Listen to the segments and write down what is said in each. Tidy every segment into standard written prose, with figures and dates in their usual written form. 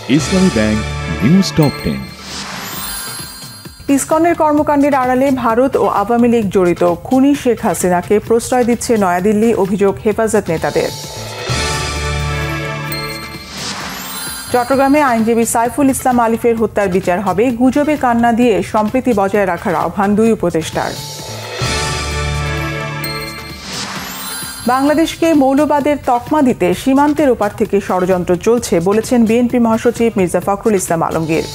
ইসলামী bank news top 10। ইসকনের কর্মকাণ্ডের আড়ালে ভারত ও আওয়ামী লীগ জড়িত, খুনি শেখ হাসিনাকে প্রশ্রয় দিচ্ছে নয়াদিল্লি, অভিযোগ হেফাজত নেতাদের। চট্টগ্রামে আইনজীবী সাইফুল ইসলাম আলিফের হত্যার বিচার হবে, গুজবে কান্না দিয়ে সম্প্রীতি বজায় রাখার আহ্বান দুই উপদেষ্টার। বাংলাদেশকে মৌলবাদের তকমা দিতে সীমান্তের ওপার থেকে ষড়যন্ত্র চলছে বলেছেন বিএনপি মহাসচিব মির্জা ফখরুল ইসলাম আলমগীর।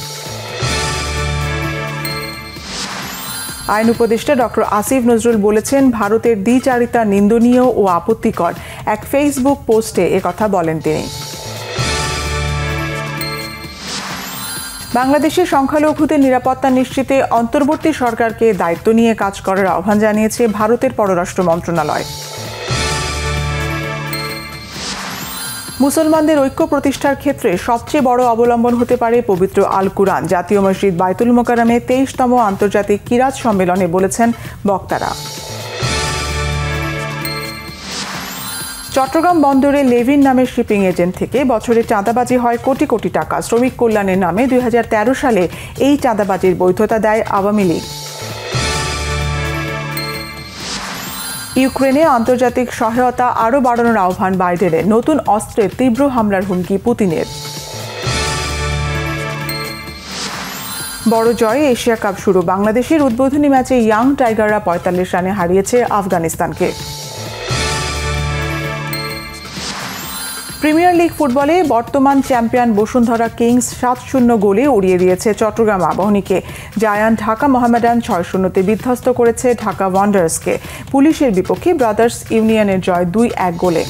আইন উপদেষ্টা ডক্টর আসিফ নজরুল বলেছেন, ভারতের দ্বিচারিতা নিন্দনীয় ও আপত্তিকর। এক ফেসবুক পোস্টে একথা বলেন তিনি। বাংলাদেশের সংখ্যালঘুদের নিরাপত্তা নিশ্চিতে অন্তর্বর্তী সরকারকে দায়িত্ব নিয়ে কাজ করার আহ্বান জানিয়েছে ভারতের পররাষ্ট্র মন্ত্রণালয়। মুসলমানদের ঐক্য প্রতিষ্ঠার ক্ষেত্রে সবচেয়ে বড় অবলম্বন হতে পারে পবিত্র আল কুরআন। জাতীয় মসজিদ বাইতুল মোকাররমে 23তম আন্তর্জাতিক কিরাত সম্মেলনে বলেছেন বক্তারা। চট্টগ্রাম বন্দরে লেভিন নামের শিপিং এজেন্ট থেকে বছরে চাঁদাবাজি হয় কোটি কোটি টাকা। শ্রমিক কল্যাণের নামে 2013 সালে এই চাঁদাবাজির বৈধতা দেয় আওয়ামী লীগ। ইউক্রেনে আন্তর্জাতিক সহায়তা আরও বাড়ানোর আহ্বান বাইডেনের। নতুন অস্ত্রের তীব্র হামলার হুমকি পুতিনের। বড় জয়ে এশিয়া কাপ শুরু। বাংলাদেশের উদ্বোধনী ম্যাচে ইয়াং টাইগাররা 45 রানে হারিয়েছে আফগানিস্তানকে। প্রিমিয়ার লিগ ফুটবলে বর্তমান চ্যাম্পিয়ন বসুন্ধরা কিংস 7-0 গোলে উড়িয়ে দিয়েছে চট্টগ্রাম আবাহনীকে। জায়ান্ট ঢাকা মোহামেডান 6-0 বিধ্বস্ত করেছে ঢাকা ওয়ান্ডারার্সকে। পুলিশের বিপক্ষে ব্রাদার্স ইউনিয়নের জয় 2-1 গোলে।